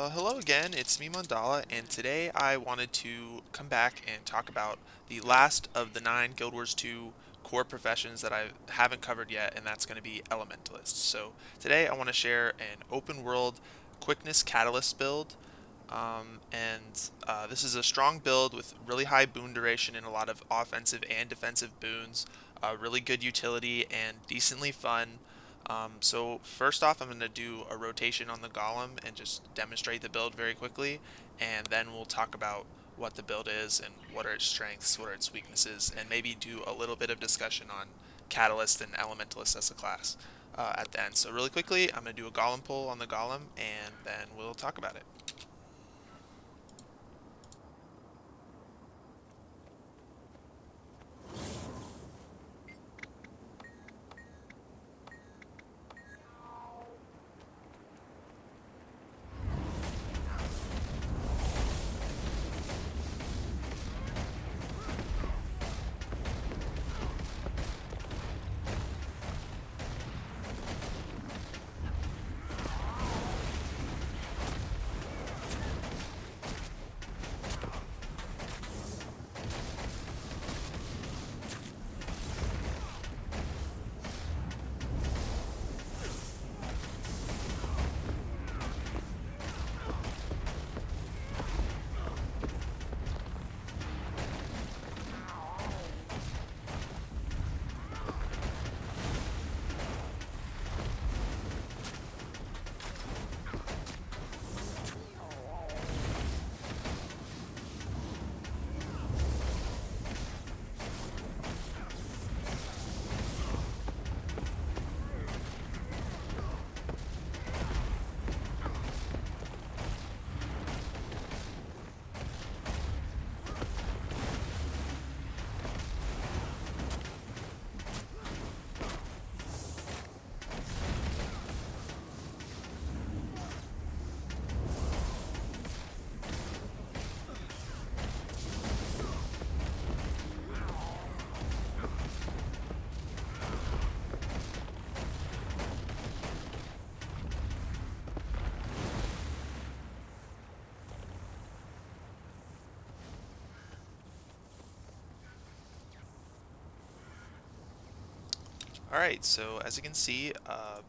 Hello again, it's me Mandala, and today I wanted to come back and talk about the last of the 9 Guild Wars 2 core professions that I haven't covered yet, and that's going to be Elementalists. So today I want to share an open world quickness catalyst build, and this is a strong build with really high boon duration and a lot of offensive and defensive boons, really good utility, and decently fun. So first off, I'm going to do a rotation on the Golem and just demonstrate the build very quickly, and then we'll talk about what the build is and what are its strengths, what are its weaknesses, and maybe do a little bit of discussion on Catalyst and Elementalist as a class at the end. So really quickly, I'm going to do a Golem pull on the Golem, and then we'll talk about it. Alright, so as you can see,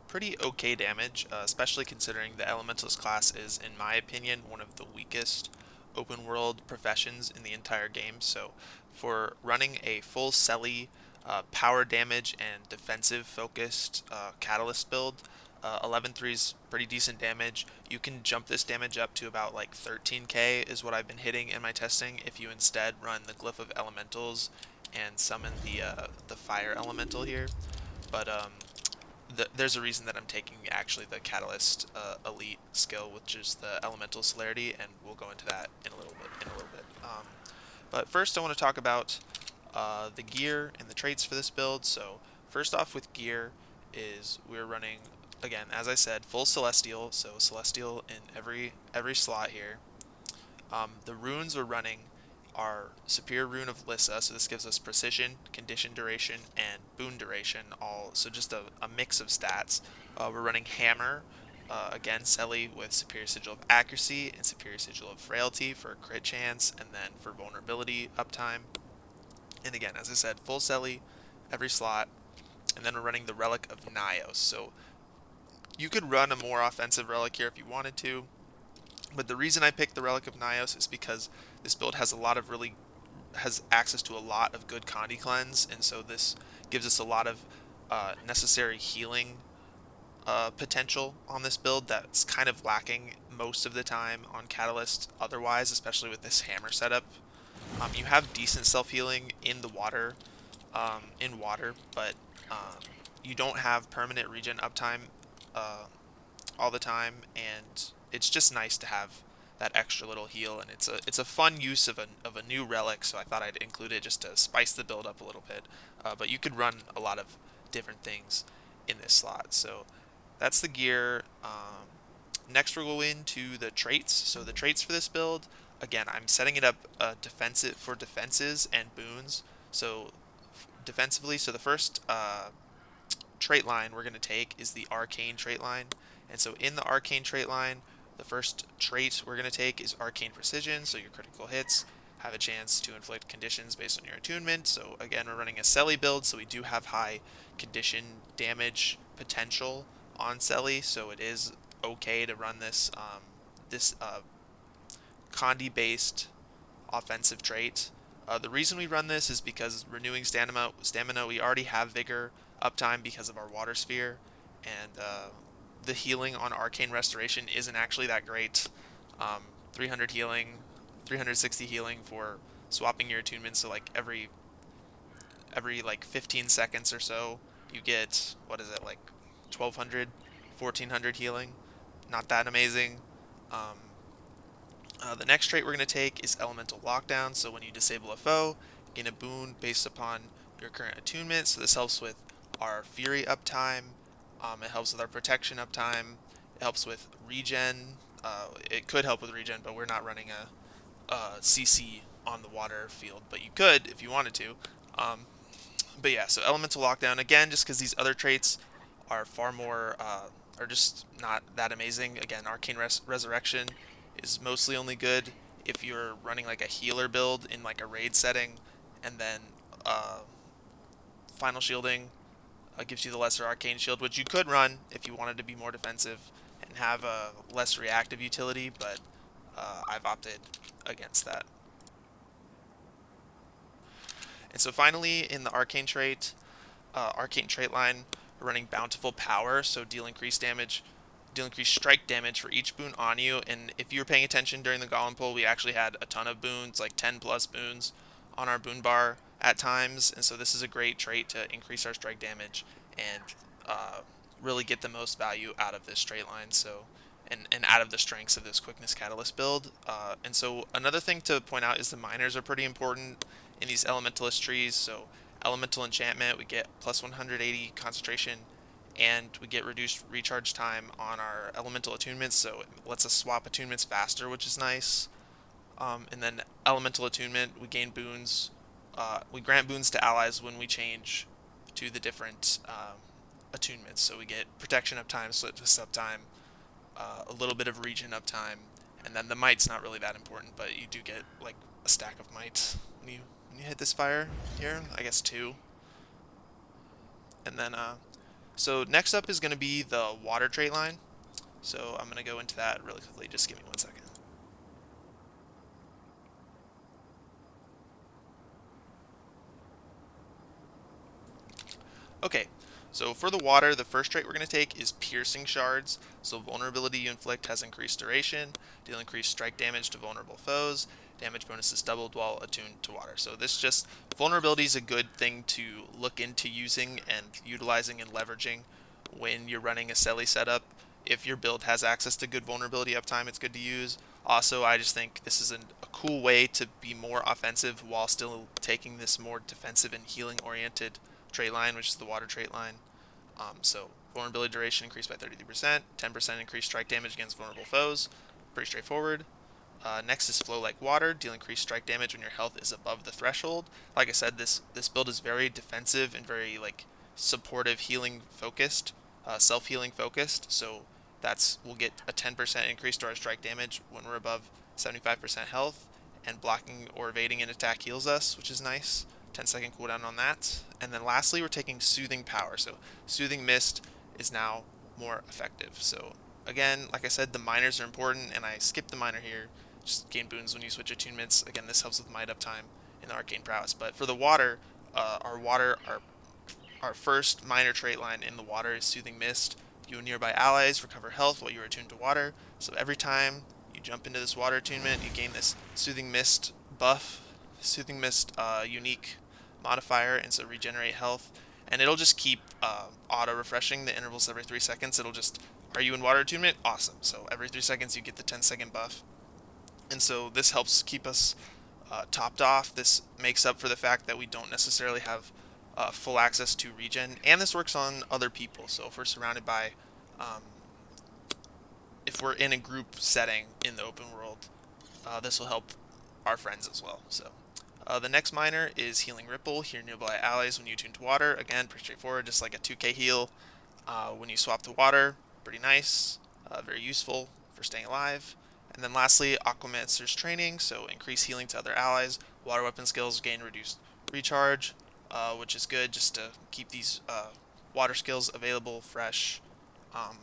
pretty okay damage, especially considering the Elementalist class is, in my opinion, one of the weakest open world professions in the entire game. So for running a full Selly power damage and defensive focused Catalyst build, 11-3 is pretty decent damage. You can jump this damage up to about like 13k is what I've been hitting in my testing if you instead run the Glyph of Elementals and summon the Fire Elemental here. But there's a reason that I'm taking actually the Catalyst Elite skill, which is the Elemental Celerity, and we'll go into that in a little bit. But first, I want to talk about the gear and the traits for this build. So first off, with gear, is we're running again, as I said, full Celestial. So Celestial in every slot here. The runes we're running are Superior Rune of Lissa, so this gives us precision, condition duration, and boon duration, all so just a mix of stats. We're running Hammer, again, Selly with Superior Sigil of Accuracy and Superior Sigil of Frailty for crit chance, and then for vulnerability uptime. And again, as I said, full Selly, every slot, and then we're running the Relic of Nyos. So you could run a more offensive relic here if you wanted to, but the reason I picked the Relic of Nyos is because this build has access to a lot of good Condi cleanse, and so this gives us a lot of necessary healing potential on this build that's kind of lacking most of the time on Catalyst otherwise, especially with this hammer setup. You have decent self-healing in the water, but um, you don't have permanent regen uptime uh, all the time, and it's just nice to have that extra little heal, and it's a fun use of a new relic, so I thought I'd include it just to spice the build up a little bit. But you could run a lot of different things in this slot. So that's the gear. Next we'll go into the traits. So the traits for this build, again, I'm setting it up defensive for defenses and boons. So defensively, so the first trait line we're going to take is the Arcane trait line. And so in the Arcane trait line, The first trait we're going to take is Arcane Precision, so your critical hits have a chance to inflict conditions based on your attunement. So again, we're running a Selly build, so we do have high condition damage potential on Selly, so it is okay to run this Condi-based offensive trait. The reason we run this is because renewing stamina, we already have vigor uptime because of our water sphere, and the healing on Arcane Restoration isn't actually that great. 300 healing, 360 healing for swapping your attunements. So like every like 15 seconds or so, you get, what is it, like 1200, 1400 healing. Not that amazing. Um, the next trait we're going to take is Elemental Lockdown. So when you disable a foe, gain a boon based upon your current attunement. So this helps with our Fury uptime. It helps with our Protection uptime. It helps with regen. It could help with regen, but we're not running a CC on the water field. But you could if you wanted to. But yeah, so Elemental Lockdown, again, just because these other traits are far more, are just not that amazing. Again, Arcane Resurrection is mostly only good if you're running like a healer build in like a raid setting, and then Final Shielding gives you the lesser Arcane Shield, which you could run if you wanted to be more defensive and have a less reactive utility, but I've opted against that. And so finally, in the Arcane trait line, we're running Bountiful Power, so deal increased strike damage for each boon on you. And if you were paying attention during the Golem Pull, we actually had a ton of boons, like 10 plus boons on our boon bar at times. And so this is a great trait to increase our strike damage and really get the most value out of this trait line. So and out of the strengths of this Quickness Catalyst build. And so another thing to point out is the minors are pretty important in these Elementalist trees. So Elemental Enchantment, we get plus 180 concentration, and we get reduced recharge time on our Elemental Attunements, so it lets us swap attunements faster, which is nice. And then Elemental Attunement, we gain boons. We grant boons to allies when we change to the different attunements. So we get Protection uptime, Swiftness uptime, a little bit of Regen uptime, and then the Might's not really that important, but you do get like a stack of Might when you hit this fire here. I guess 2. And then so next up is going to be the water trait line. So I'm going to go into that really quickly. Just give me 1 second. Okay, so for the water, the first trait we're going to take is Piercing Shards. So vulnerability you inflict has increased duration, deal increased strike damage to vulnerable foes, damage bonus is doubled while attuned to water. So vulnerability is a good thing to look into using and utilizing and leveraging when you're running a Selly setup. If your build has access to good vulnerability uptime, it's good to use. Also, I just think this is a cool way to be more offensive while still taking this more defensive and healing oriented trait line, which is the water trait line. So vulnerability duration increased by 33%, 10% increased strike damage against vulnerable foes. Pretty straightforward. Next is Flow Like Water, deal increased strike damage when your health is above the threshold. Like I said, this build is very defensive and very like supportive healing focused, self-healing focused. So we'll get a 10% increase to our strike damage when we're above 75% health, and blocking or evading an attack heals us, which is nice. 10-second cooldown on that. And then lastly, we're taking Soothing Power. So Soothing Mist is now more effective. So again, like I said, the minors are important, and I skipped the minor here. Just gain boons when you switch attunements. Again, this helps with Might uptime in the Arcane Prowess. But for the water, our first minor trait line in the water is Soothing Mist. You and nearby allies recover health while you are attuned to water. So every time you jump into this water attunement, you gain this Soothing Mist buff, Soothing Mist unique modifier, and so regenerate health. And it'll just keep auto refreshing the intervals every 3 seconds. Are you in water attunement? Awesome. So every 3 seconds you get the 10-second buff. And so this helps keep us topped off. This makes up for the fact that we don't necessarily have full access to regen, and this works on other people. So if we're surrounded by, if we're in a group setting in the open world, this will help our friends as well. So the next minor is Healing Ripple. Heal nearby allies when you tune to water. Again, pretty straightforward, just like a 2k heal when you swap to water. Pretty nice, very useful for staying alive. And then lastly, Aquamancer's Training, so increase healing to other allies. Water weapon skills gain reduced recharge, which is good just to keep these water skills available, fresh. Um,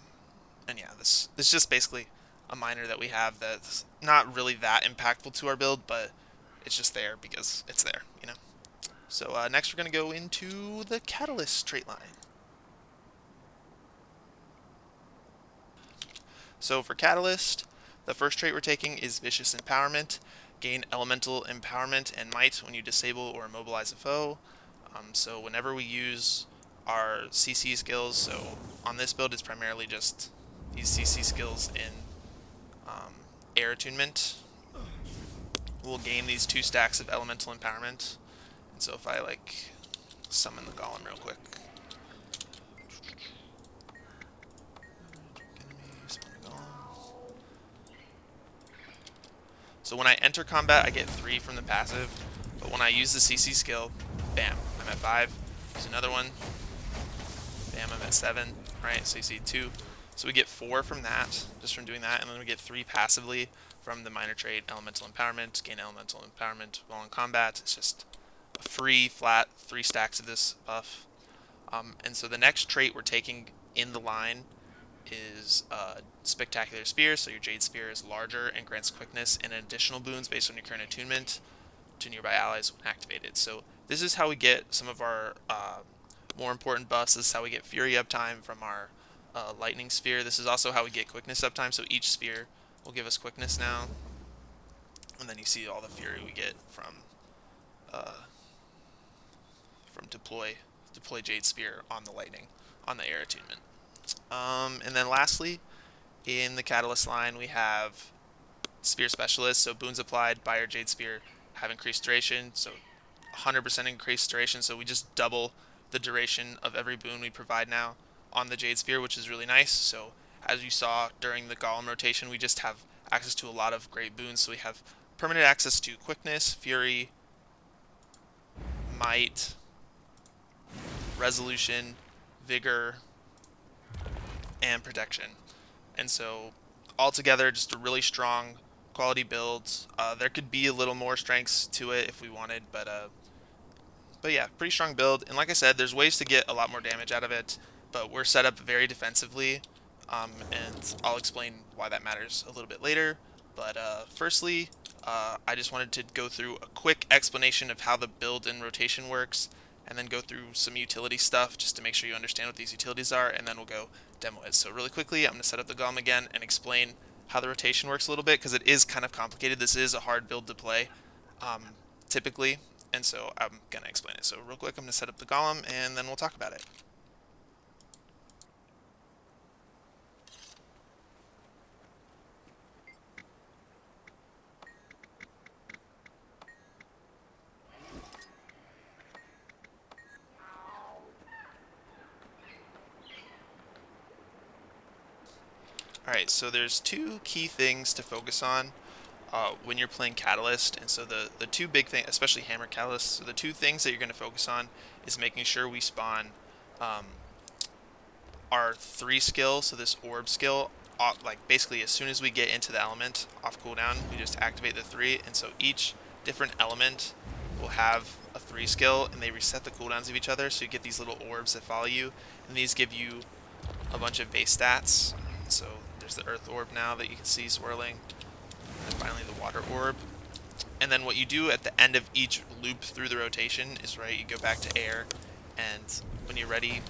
and yeah, this is just basically a minor that we have that's not really that impactful to our build, but it's just there because it's there, you know. So next we're going to go into the Catalyst trait line. So for Catalyst, the first trait we're taking is Vicious Empowerment. Gain Elemental Empowerment and Might when you disable or immobilize a foe. So whenever we use our CC skills, so on this build it's primarily just these CC skills in Air Attunement, we'll gain these 2 stacks of Elemental Empowerment. And so if I like summon the Golem real quick. So when I enter combat, I get 3 from the passive, but when I use the CC skill, bam, I'm at 5. Use another one, bam, I'm at 7. Right, so you see 2. So we get 4 from that, just from doing that, and then we get 3 passively from the minor trait, Elemental Empowerment. Gain Elemental Empowerment while in combat. It's just a free, flat 3 stacks of this buff. And so the next trait we're taking in the line is Spectacular Sphere, so your Jade Sphere is larger and grants quickness and additional boons based on your current attunement to nearby allies when activated. So this is how we get some of our more important buffs. This is how we get Fury uptime from our Lightning Sphere. This is also how we get quickness uptime, so each sphere will give us quickness now. And then you see all the Fury we get from deploy Jade Sphere on the Lightning, on the Air attunement. And then lastly, in the Catalyst line, we have Sphere Specialist, so boons applied by our Jade Sphere have increased duration, so 100% increased duration, so we just double the duration of every boon we provide now on the Jade Sphere, which is really nice. So as you saw during the Golem rotation, we just have access to a lot of great boons, so we have permanent access to Quickness, Fury, Might, Resolution, Vigor, and Protection. And so altogether, just a really strong quality build. There could be a little more strengths to it if we wanted, but yeah, pretty strong build. And like I said, there's ways to get a lot more damage out of it, but we're set up very defensively, and I'll explain why that matters a little bit later. But firstly, I just wanted to go through a quick explanation of how the build and rotation works, and then go through some utility stuff just to make sure you understand what these utilities are, and then we'll go demo it. So really quickly, I'm going to set up the Golem again and explain how the rotation works a little bit, because it is kind of complicated. This is a hard build to play, typically, and so I'm going to explain it. So real quick, I'm going to set up the Golem, and then we'll talk about it. Alright, so there's 2 key things to focus on when you're playing Catalyst, and so the 2 big things, especially Hammer Catalyst, so the 2 things that you're going to focus on is making sure we spawn our 3 skill, so this orb skill, like basically as soon as we get into the element off cooldown, we just activate the 3, and so each different element will have a 3 skill, and they reset the cooldowns of each other, so you get these little orbs that follow you, and these give you a bunch of base stats. So there's the Earth Orb now that you can see swirling, and then finally the Water Orb. And then what you do at the end of each loop through the rotation is, right, you go back to Air, and when you're ready,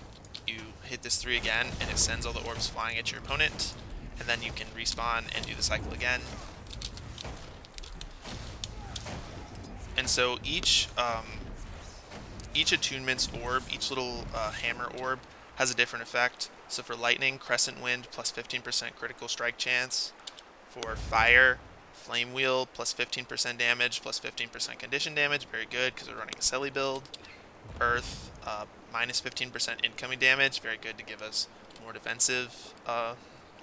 you hit this 3 again, and it sends all the orbs flying at your opponent, and then you can respawn and do the cycle again. And so each attunement's orb, each little hammer orb, has a different effect. So for Lightning, Crescent Wind plus 15% critical strike chance. For Fire, Flame Wheel plus 15% damage plus 15% condition damage. Very good because we're running a Selly build. Earth, minus 15% incoming damage. Very good to give us more defensive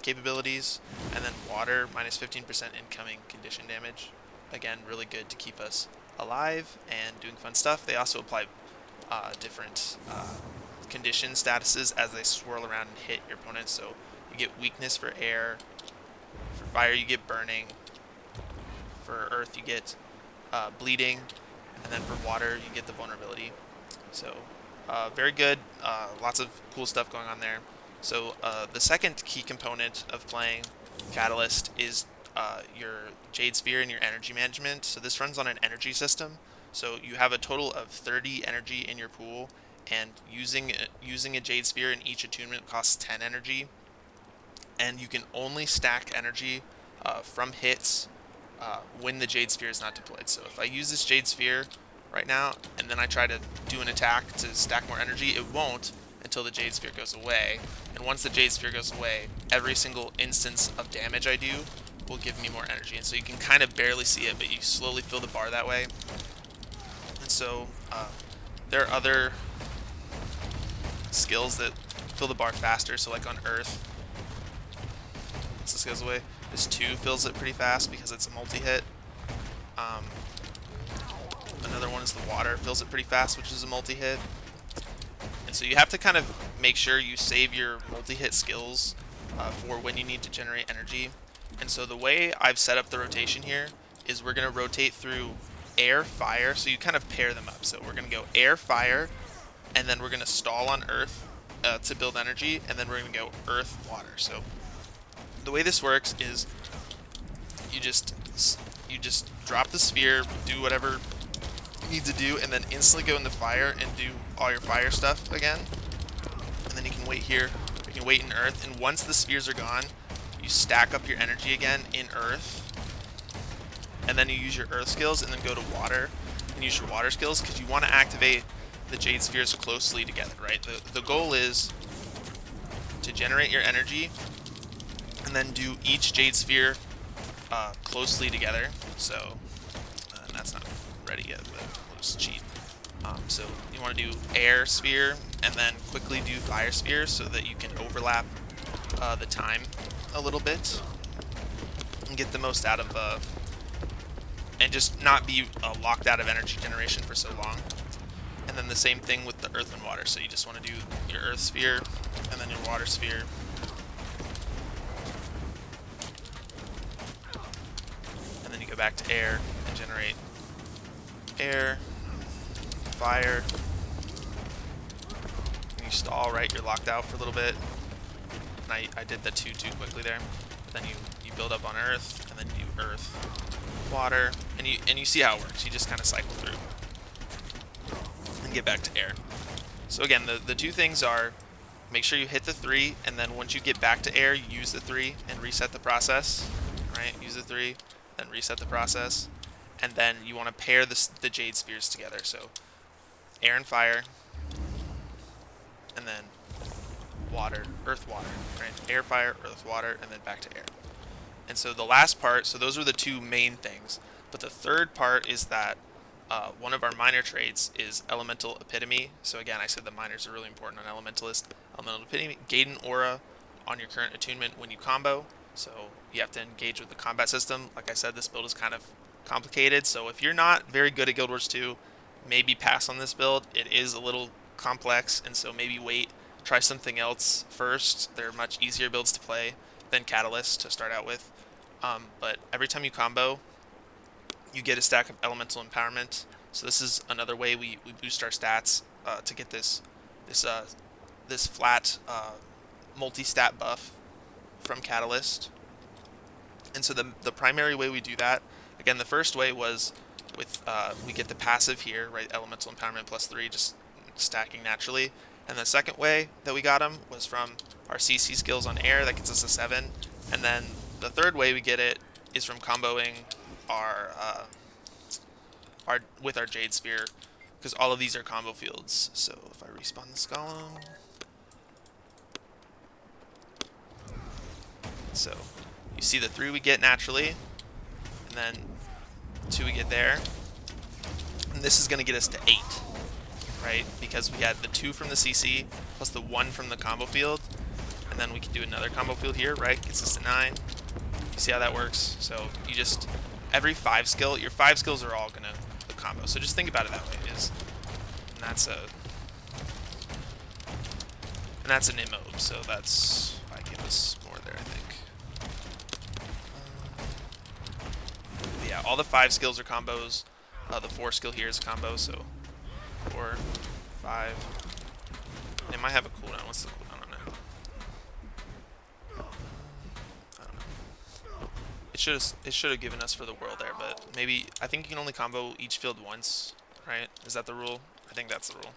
capabilities. And then Water, minus 15% incoming condition damage. Again, really good to keep us alive and doing fun stuff. They also apply different condition statuses as they swirl around and hit your opponents. So you get weakness for air, for fire you get burning, for earth you get bleeding, and then for water you get the vulnerability. So very good, lots of cool stuff going on there. So the second key component of playing Catalyst is your Jade Sphere and your energy management. So this runs on an energy system. So you have a total of 30 energy in your pool, and using a Jade Sphere in each attunement costs 10 energy. And you can only stack energy from hits when the Jade Sphere is not deployed. So if I use this Jade Sphere right now, and then I try to do an attack to stack more energy, it won't until the Jade Sphere goes away. And once the Jade Sphere goes away, every single instance of damage I do will give me more energy. And so you can kind of barely see it, but you slowly fill the bar that way. And so there are other skills that fill the bar faster. So like on Earth, once this goes away, this 2 fills it pretty fast because it's a multi-hit. Another one is the water, fills it pretty fast, which is a multi-hit. And so you have to kind of make sure you save your multi-hit skills for when you need to generate energy. And so the way I've set up the rotation here is we're going to rotate through air, fire, so you kind of pair them up. So we're going to go air, fire, and then we're going to stall on earth to build energy, and then we're going to go earth, water. So the way this works is you just drop the sphere, do whatever you need to do, and then instantly go into fire and do all your fire stuff again. And then you can wait here, you can wait in earth, and once the spheres are gone, you stack up your energy again in earth, and then you use your earth skills and then go to water and use your water skills, because you want to activate the Jade Spheres closely together, right? The goal is to generate your energy and then do each Jade Sphere closely together. So that's not ready yet, but we'll just cheat. So you want to do air sphere and then quickly do fire sphere so that you can overlap the time a little bit and get the most out of and just not be locked out of energy generation for so long. And then the same thing with the earth and water. So you just want to do your earth sphere and then your water sphere. And then you go back to air and generate air, fire. And you stall, right? You're locked out for a little bit. And I did the 2 too quickly there. But then you build up on earth, and then you do earth, water, and you see how it works. You just kind of cycle through and get back to air. So again, the 2 things are make sure you hit the 3, and then once you get back to air, you use the 3 and reset the process. Right? Use the 3, then reset the process. And then you want to pair the Jade Spheres together. So air and fire, and then water, earth, water, right? Air, fire, earth, water, and then back to air. And so the last part, so those are the 2 main things. But the third part is that one of our minor traits is Elemental Epitome. So again, I said the minors are really important on Elementalist. Elemental Epitome, gain an aura on your current attunement when you combo. So you have to engage with the combat system. Like I said, this build is kind of complicated, so if you're not very good at Guild Wars 2, maybe pass on this build. It is a little complex, and so maybe wait, try something else first. They're much easier builds to play than Catalyst to start out with. But every time you combo, you get a stack of Elemental Empowerment. So this is another way we boost our stats to get this flat multi-stat buff from Catalyst. And so the primary way we do that, again, the first way was with we get the passive here, right? Elemental Empowerment +3, just stacking naturally. And the second way that we got them was from our CC skills on air, that gets us a 7. And then the third way we get it is from comboing our with our Jade Sphere, because all of these are combo fields. So if I respawn this golem, so you see the 3 we get naturally, and then 2 we get there, and this is going to get us to 8, right? Because we had the 2 from the CC plus the 1 from the combo field, and then we can do another combo field here, right? Gets us to 9. You see how that works? So you just every 5 skill, your 5 skills are all gonna combo. So just think about it that way. And that's an immob. So that's I give us more there, I think. all the 5 skills are combos. The 4 skill here is a combo, so 4, 5. It might have a cooldown. What's the cooldown on it? I don't know. It should have given us for the world there, but maybe I think you can only combo each field once, right? Is that the rule? I think that's the rule.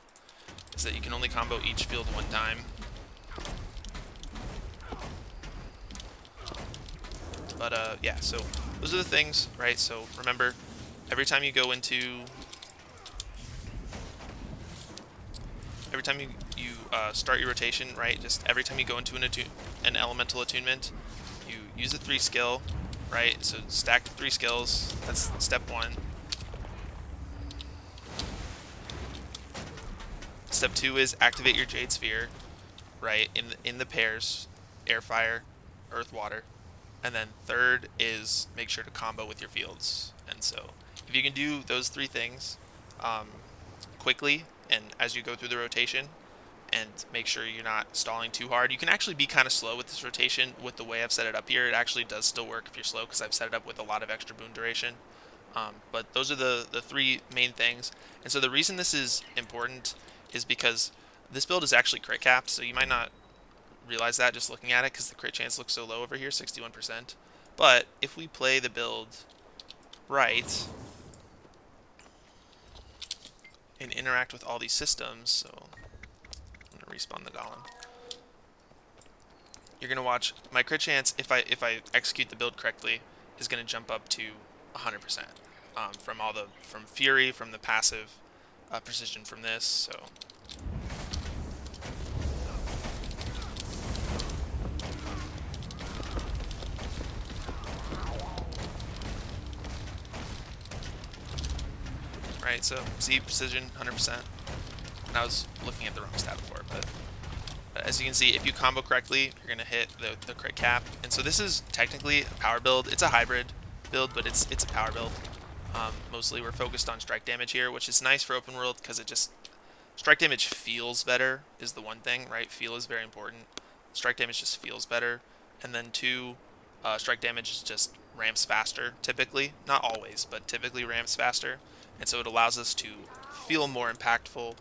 Is that you can only combo each field one time. But yeah, so those are the things, right? So remember, every time you go into start your rotation, right? Just every time you go into an elemental attunement, you use a 3 skill, right? So stack 3 skills. That's step 1. Step 2 is activate your Jade Sphere, right? In the pairs, air, fire, earth, water. And then third is make sure to combo with your fields. And so if you can do those 3 things quickly and as you go through the rotation, and make sure you're not stalling too hard. You can actually be kind of slow with this rotation with the way I've set it up here. It actually does still work if you're slow because I've set it up with a lot of extra boon duration. But those are the 3 main things. And so the reason this is important is because this build is actually crit capped, so you might not realize that just looking at it because the crit chance looks so low over here, 61%. But if we play the build right and interact with all these systems, so I'm going to respawn the golem. You're going to watch my crit chance, if I execute the build correctly, is going to jump up to 100% from Fury, from the passive precision from this. So right, so see precision 100%. And I was looking at the wrong stat before, but as you can see, if you combo correctly, you're going to hit the crit cap. And so this is technically a power build. It's a hybrid build, but it's a power build. Mostly we're focused on strike damage here, which is nice for open world because strike damage feels better is the one thing, right? Feel is very important. Strike damage just feels better. And then 2, strike damage just ramps faster, typically. Not always, but typically ramps faster. And so it allows us to feel more impactful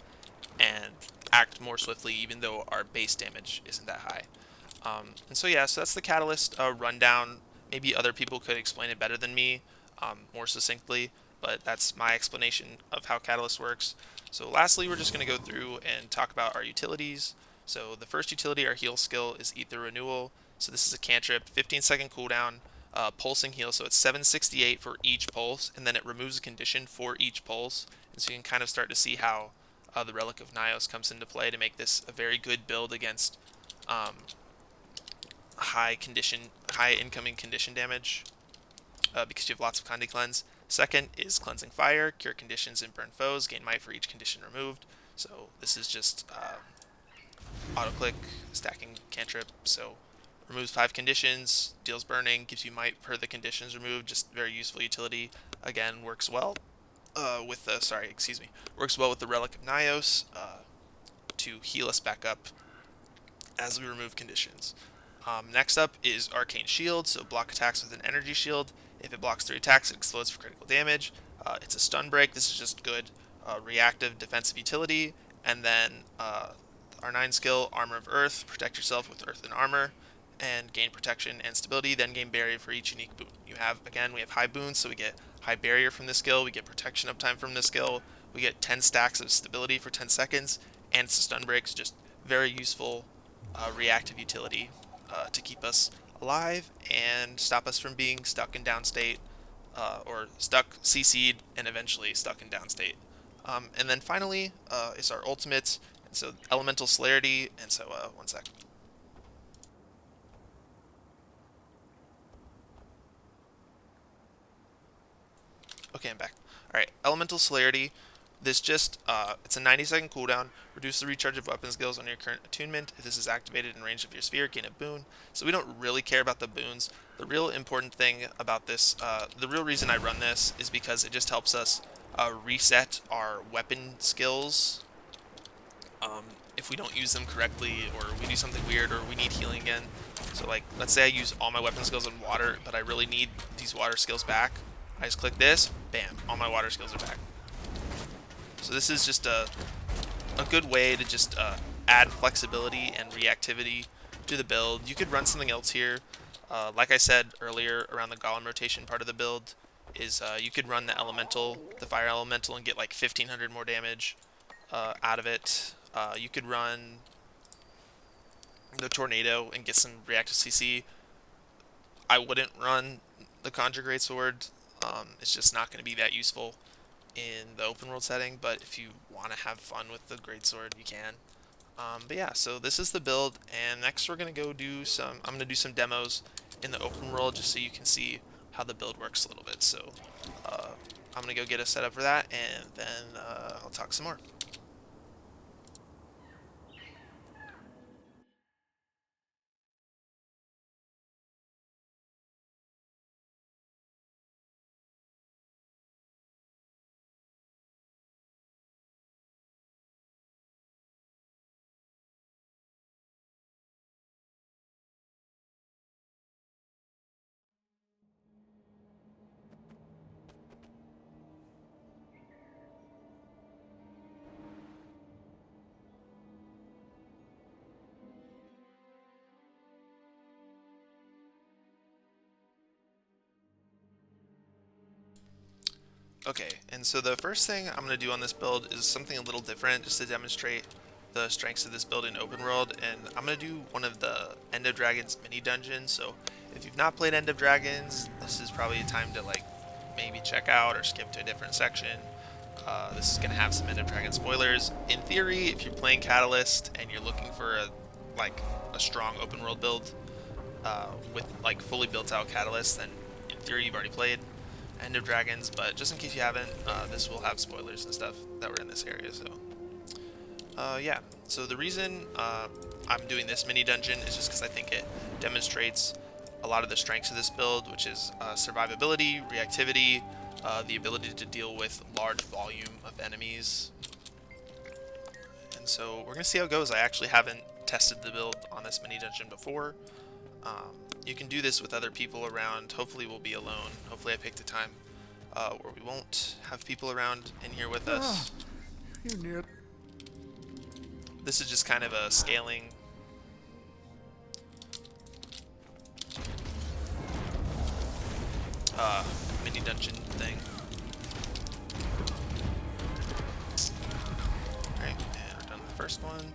and act more swiftly, even though our base damage isn't that high. And so yeah, so that's the Catalyst rundown. Maybe other people could explain it better than me, more succinctly, but that's my explanation of how Catalyst works. So lastly, we're just going to go through and talk about our utilities. So the first utility, our heal skill, is Ether Renewal. So this is a cantrip, 15-second cooldown, pulsing heal, so it's 768 for each pulse, and then it removes a condition for each pulse. And so you can kind of start to see how the Relic of Nyos comes into play to make this a very good build against high incoming condition damage, because you have lots of Condi Cleanse. Second is Cleansing Fire, cure conditions and burn foes, gain might for each condition removed. So this is just auto-click, stacking cantrip, so removes 5 conditions, deals burning, gives you might per the conditions removed, just very useful utility. Again, works well with the Relic of Nyos to heal us back up as we remove conditions. Next up is Arcane Shield, so block attacks with an energy shield. If it blocks 3 attacks, it explodes for critical damage. It's a stun break. This is just good reactive defensive utility. And then our 9 skill, Armor of Earth, protect yourself with Earth and Armor, and gain protection and stability, then gain barrier for each unique boon. We have high boons, so we get high barrier from this skill, we get protection uptime from this skill, we get 10 stacks of stability for 10 seconds, and it's a stun break, so just very useful reactive utility to keep us alive and stop us from being stuck in downstate, or stuck CC'd and eventually stuck in downstate. And then finally is our ultimate, and so Elemental Celerity, and so one sec. Okay, I'm back. Alright, Elemental Celerity. This just, it's a 90-second cooldown. Reduce the recharge of weapon skills on your current attunement. If this is activated in range of your sphere, gain a boon. So we don't really care about the boons. The real important thing about this, the real reason I run this is because it just helps us reset our weapon skills if we don't use them correctly, or we do something weird, or we need healing again. So like, let's say I use all my weapon skills on water, but I really need these water skills back. I just click this, bam, all my water skills are back. So this is just a good way to just add flexibility and reactivity to the build. You could run something else here. Like I said earlier around the Golem rotation part of the build, is you could run the Elemental, the Fire Elemental, and get like 1500 more damage out of it. You could run the Tornado and get some reactive CC. I wouldn't run the Conjure Greatsword. It's just not going to be that useful in the open world setting, but if you want to have fun with the Greatsword, you can. But yeah, so this is the build, and next we're going to go do some, I'm going to do some demos in the open world just so you can see how the build works a little bit. So I'm going to go get us set up for that, and then I'll talk some more. Okay, and so the first thing I'm going to do on this build is something a little different just to demonstrate the strengths of this build in open world, and I'm going to do one of the End of Dragons mini dungeons. So if you've not played End of Dragons, this is probably a time to like maybe check out or skip to a different section. This is going to have some End of Dragon spoilers. In theory, if you're playing Catalyst and you're looking for a strong open world build with like fully built out Catalyst, then in theory you've already played End of Dragons, but just in case you haven't, this will have spoilers and stuff that were in this area. So yeah, so the reason I'm doing this mini dungeon is just because I think it demonstrates a lot of the strengths of this build, which is survivability, reactivity, the ability to deal with large volume of enemies. And so we're going to see how it goes. I actually haven't tested the build on this mini dungeon before. You can do this with other people around. Hopefully we'll be alone. Hopefully I picked a time where we won't have people around in here with us. This is just kind of a scaling mini dungeon thing. Alright, and we're done with the first one.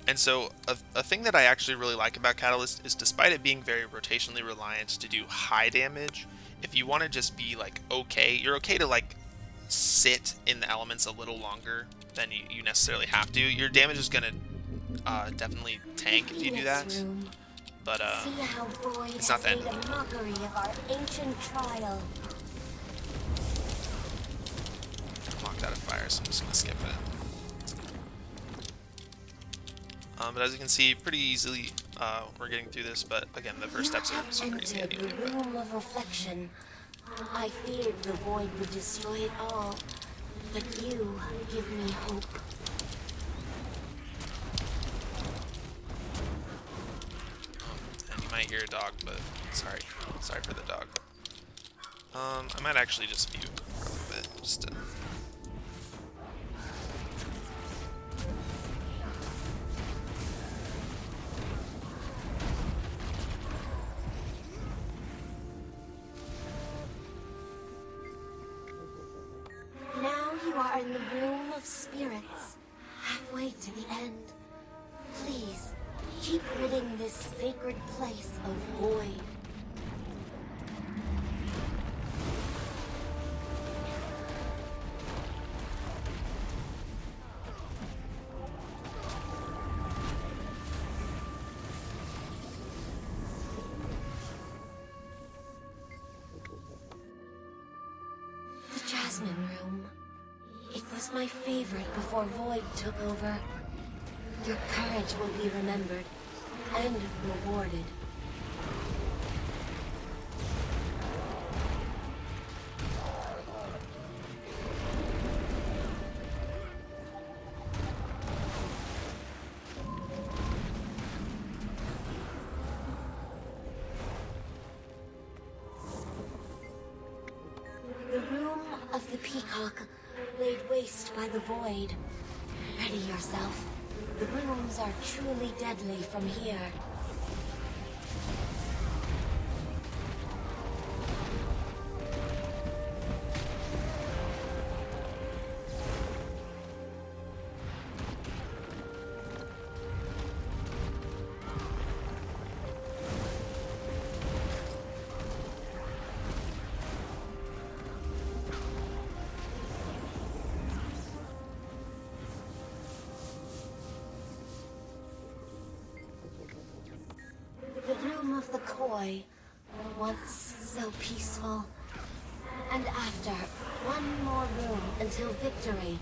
And so a thing that I actually really like about Catalyst is, despite it being very rotationally reliant to do high damage, if you want to just be like okay, you're okay to like sit in the elements a little longer than you necessarily have to. Your damage is gonna definitely tank if you do that, but it's not the end of the world. I'm locked out of fire, so I'm just gonna skip it. But as you can see, pretty easily we're getting through this. But again, the first steps are super easy anyway. The room of reflection. I feared the void would destroy it all, but you give me hope. And you might hear a dog, but sorry for the dog. I might actually just mute for a little bit, just to... Now you are in the room of spirits, halfway to the end. Please, keep ridding this sacred place of void. The Jasmine Room. It was my favorite before Void took over. Your courage will be remembered and rewarded. The of the peacock, laid waste by the void. Ready yourself. The rooms are truly deadly from here. The room of the koi, once so peaceful. And after, one more room until victory.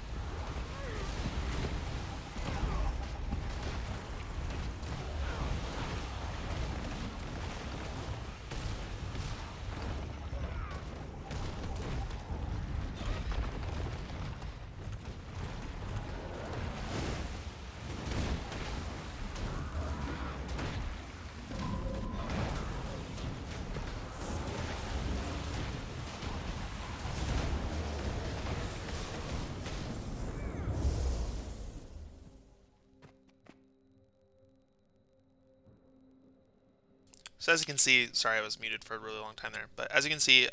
So as you can see, sorry I was muted for a really long time there, but as you can see,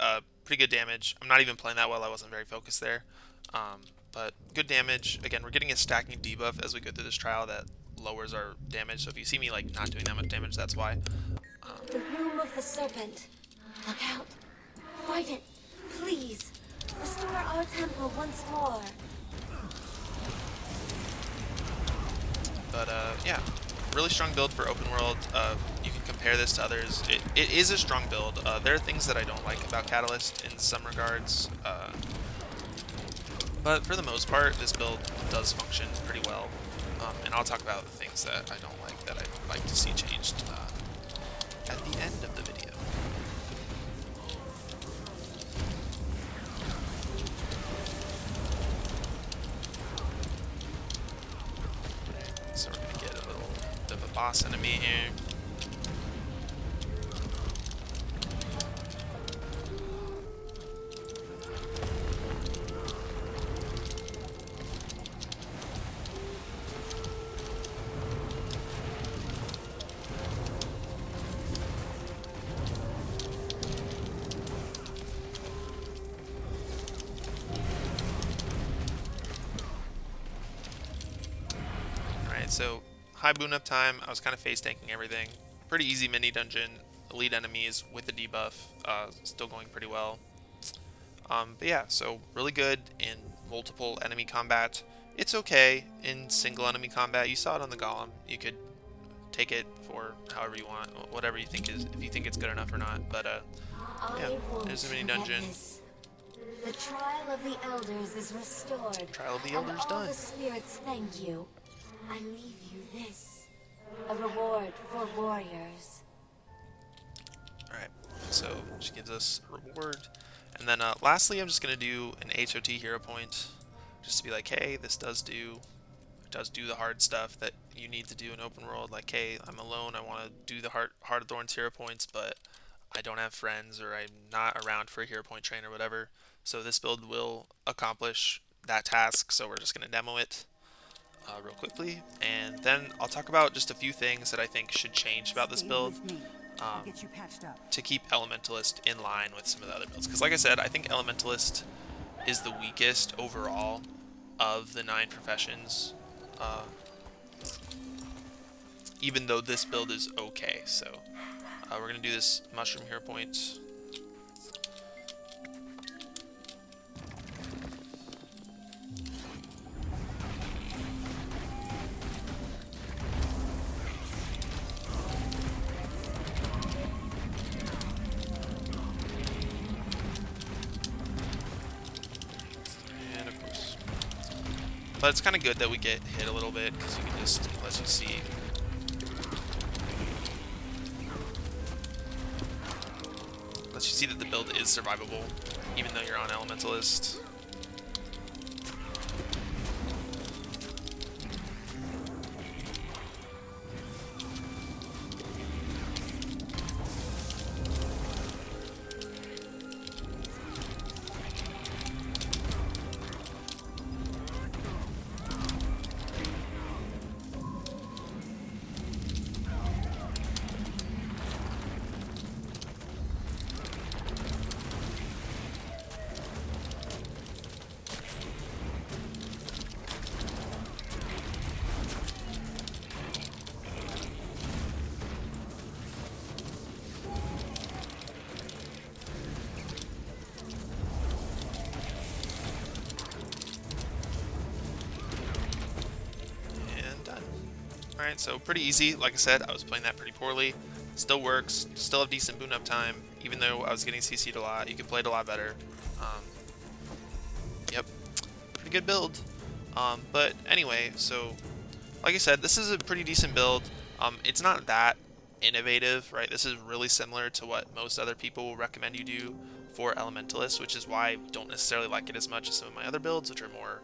pretty good damage. I'm not even playing that well, I wasn't very focused there. But good damage. Again, we're getting a stacking debuff as we go through this trial that lowers our damage, so if you see me like not doing that much damage, that's why. The room of the serpent. Look out. Fight it, please. Restore our temple once more. But yeah, really strong build for open world. You can compare this to others. It is a strong build. There are things that I don't like about Catalyst in some regards, but for the most part, this build does function pretty well. And I'll talk about the things that I don't like that I'd like to see changed at the end of the video. So we're gonna get a little bit of a boss enemy here. So high boon up time, I was kind of face tanking everything. Pretty easy mini dungeon, elite enemies with the debuff, still going pretty well. But yeah, so really good in multiple enemy combat. It's okay in single enemy combat. You saw it on the Golem. You could take it for however you want, whatever you think is, if you think it's good enough or not. But yeah, there's a mini dungeon. The trial of the elders is restored. Trial of the elders and all done. The spirits thank you. I leave you this, a reward for warriors. Alright, so she gives us a reward. And then lastly, I'm just going to do an HOT hero point, just to be like, hey, this does do the hard stuff that you need to do in open world. Like, hey, I'm alone, I want to do the Heart of Thorns hero points, but I don't have friends, or I'm not around for a hero point train or whatever. So this build will accomplish that task, so we're just going to demo it real quickly, and then I'll talk about just a few things that I think should change about this build to keep Elementalist in line with some of the other builds. Because like I said, I think Elementalist is the weakest overall of the 9 professions, even though this build is okay. So we're going to do this mushroom hero point. But it's kind of good that we get hit a little bit, because you can just, let you see. Lets you see that the build is survivable, even though you're on Elementalist. right? So pretty easy. Like I said, I was playing that pretty poorly. Still works. Still have decent boon up time, even though I was getting CC'd a lot. You can play it a lot better. Um, yep, pretty good build. But anyway, so like I said, this is a pretty decent build. It's not that innovative, right? This is really similar to what most other people will recommend you do for Elementalist, which is why I don't necessarily like it as much as some of my other builds, which are more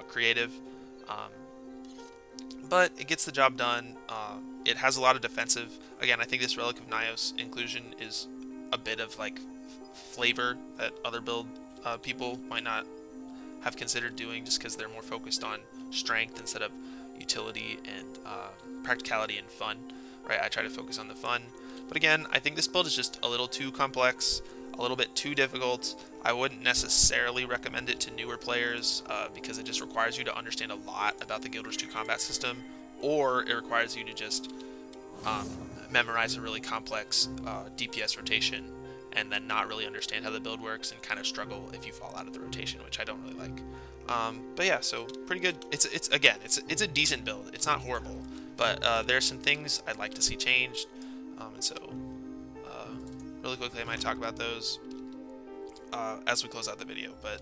creative. Um, but it gets the job done. It has a lot of defensive. Again, I think this Relic of Nyos inclusion is a bit of like flavor that other build people might not have considered doing, just because they're more focused on strength instead of utility and practicality and fun. Right? I try to focus on the fun. But again, I think this build is just a little too complex, a little bit too difficult. I wouldn't necessarily recommend it to newer players because it just requires you to understand a lot about the Guild Wars 2 combat system, or it requires you to just um, memorize a really complex DPS rotation and then not really understand how the build works and kind of struggle if you fall out of the rotation, which I don't really like. But yeah, so pretty good. It's again, it's a decent build. It's not horrible, but there are some things I'd like to see changed, and so really quickly I might talk about those as we close out the video. But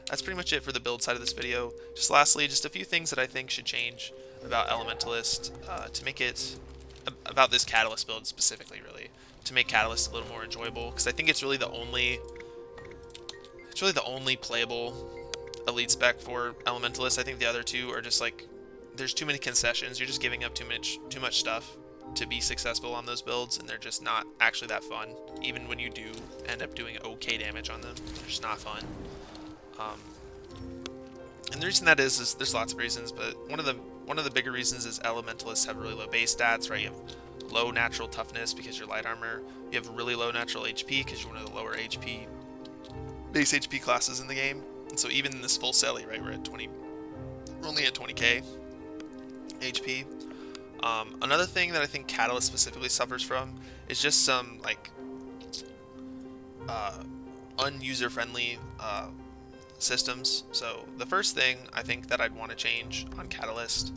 that's pretty much it for the build side of this video. Just lastly, just a few things that I think should change about Elementalist to make it about this Catalyst build specifically, really, to make Catalyst a little more enjoyable, because I think it's really the only playable elite spec for Elementalist. I think the other two are just like, there's too many concessions. You're just giving up too much stuff to be successful on those builds, and they're just not actually that fun. Even when you do end up doing okay damage on them, they're just not fun. And the reason that is there's lots of reasons, but one of the bigger reasons is Elementalists have really low base stats, right? You have low natural toughness because you're light armor. You have really low natural HP because you're one of the lower HP base HP classes in the game. And so even in this full Selly, right, we're only at 20k HP. Another thing that I think Catalyst specifically suffers from is just some like unuser-friendly systems. So the first thing I think that I'd want to change on Catalyst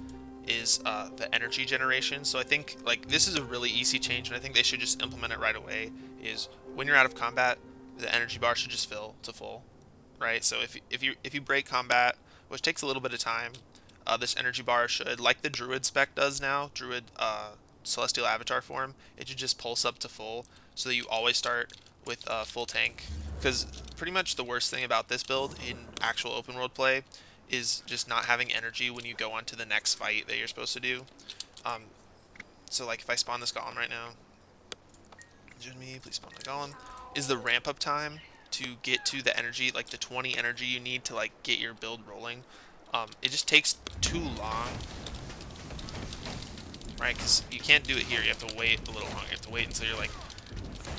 is the energy generation. So I think like this is a really easy change, and I think they should just implement it right away. Is when you're out of combat, the energy bar should just fill to full, right? So if you break combat, which takes a little bit of time, this energy bar should, like the Druid spec does now, Druid Celestial Avatar form, it should just pulse up to full, so that you always start with full tank. Because pretty much the worst thing about this build in actual open world play is just not having energy when you go on to the next fight that you're supposed to do. So like if I spawn this golem right now, me, please spawn the golem, is the ramp up time to get to the energy, like the 20 energy you need to like get your build rolling. It just takes too long, right? Because you can't do it here. You have to wait a little longer. You have to wait until you're like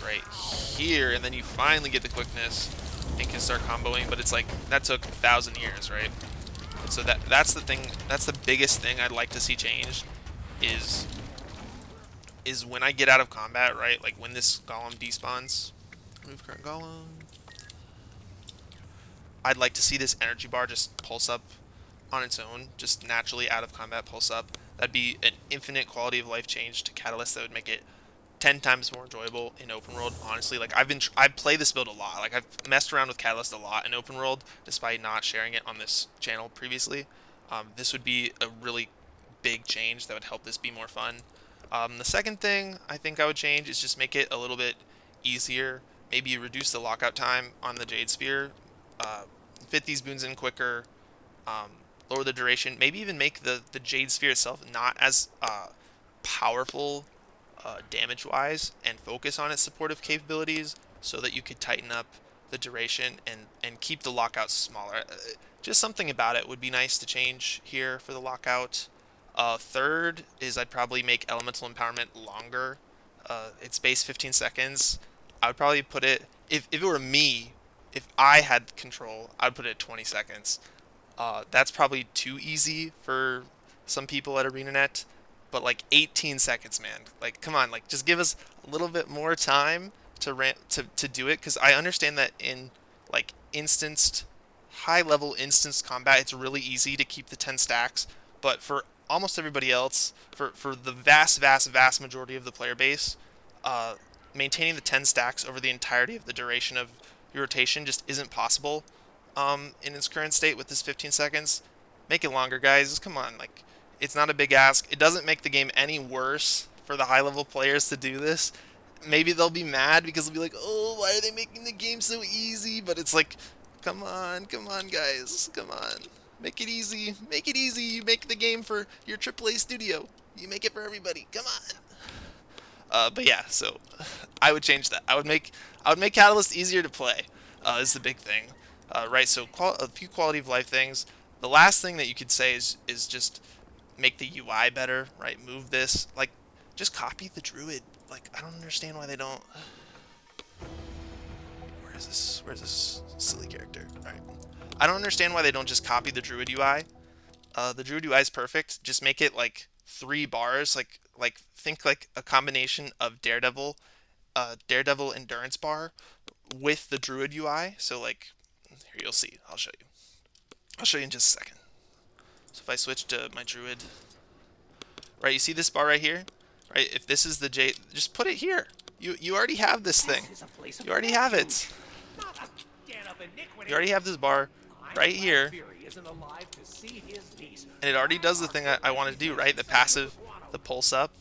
right here, and then you finally get the quickness and can start comboing. But it's like that took 1,000 years, right? And so that's the thing. That's the biggest thing I'd like to see changed is when I get out of combat, right? Like when this golem despawns, move current golem. I'd like to see this energy bar just pulse up on its own, just naturally out of combat pulse up. That'd be an infinite quality of life change to Catalyst that would make it 10 times more enjoyable in open world. Honestly, like I play this build a lot. Like I've messed around with Catalyst a lot in open world, despite not sharing it on this channel previously. This would be a really big change that would help this be more fun. The second thing I think I would change is just make it a little bit easier. Maybe reduce the lockout time on the Jade Sphere, fit these boons in quicker, lower the duration, maybe even make the Jade Sphere itself not as powerful damage-wise, and focus on its supportive capabilities so that you could tighten up the duration and keep the lockout smaller. Just something about it would be nice to change here for the lockout. Third is I'd probably make Elemental Empowerment longer. It's base 15 seconds. I would probably put it, if it were me, if I had control, I'd put it at 20 seconds. That's probably too easy for some people at ArenaNet, but like 18 seconds, man. Like, come on, like just give us a little bit more time to do it, because I understand that in like high level instanced combat, it's really easy to keep the 10 stacks, but for almost everybody else, for the vast majority of the player base, uh, maintaining the 10 stacks over the entirety of the duration of your rotation just isn't possible in its current state with this 15 seconds. Make it longer, guys. Come on, like, it's not a big ask. It doesn't make the game any worse for the high level players to do this. Maybe they'll be mad because they'll be like, oh, why are they making the game so easy? But it's like, come on, guys, come on. Make it easy. Make it easy. You make the game for your AAA studio. You make it for everybody. Come on. But yeah, so I would change that. I would make Catalyst easier to play. Is the big thing, right? So a few quality of life things. The last thing that you could say is just make the UI better, right? Move this, like, just copy the druid. Like, I don't understand why they don't. Where's this silly character? All right. I don't understand why they don't just copy the druid UI. The druid UI is perfect. Just make it like 3 bars. Like think like a combination of Daredevil endurance bar with the druid UI. So like here you'll see. I'll show you. I'll show you in just a second. So if I switch to my druid, right? You see this bar right here, right? If this is the J, just put it here. You already have this thing. You already have it. You already have this bar right here, and it already does the thing I want to do, right? The passive, the pulse up.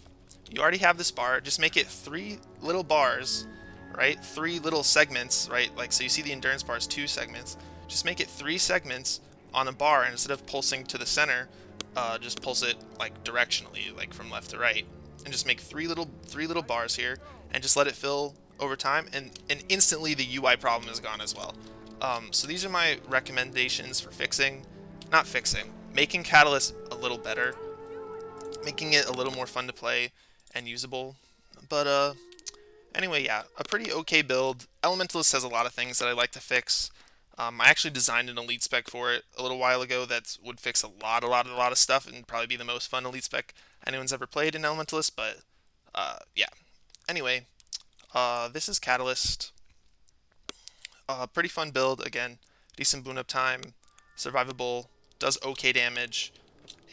You already have this bar. Just make it 3 little bars, right? 3 little segments, right? Like, so you see the endurance bar is 2 segments. Just make it 3 segments on a bar, and instead of pulsing to the center, just pulse it like directionally, like from left to right, and just make 3 little bars here, and just let it fill over time, and instantly the UI problem is gone as well. So these are my recommendations for making Catalyst a little better, making it a little more fun to play and usable. But anyway, yeah, a pretty okay build. Elementalist has a lot of things that I like to fix. I actually designed an elite spec for it a little while ago that would fix a lot of stuff and probably be the most fun elite spec anyone's ever played in Elementalist. But yeah. Anyway, this is Catalyst. Pretty fun build again. Decent boon up time, survivable, does okay damage,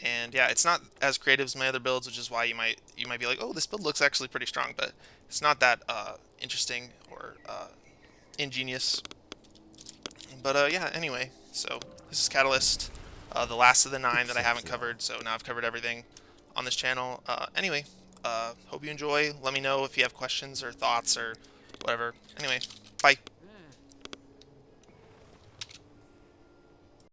and yeah, it's not as creative as my other builds, which is why you might be like, oh, this build looks actually pretty strong, but it's not that interesting or ingenious. But yeah, anyway, so this is Catalyst, the last of the 9 that I haven't covered, so now I've covered everything on this channel. Anyway, hope you enjoy. Let me know if you have questions or thoughts or whatever. Anyway, bye.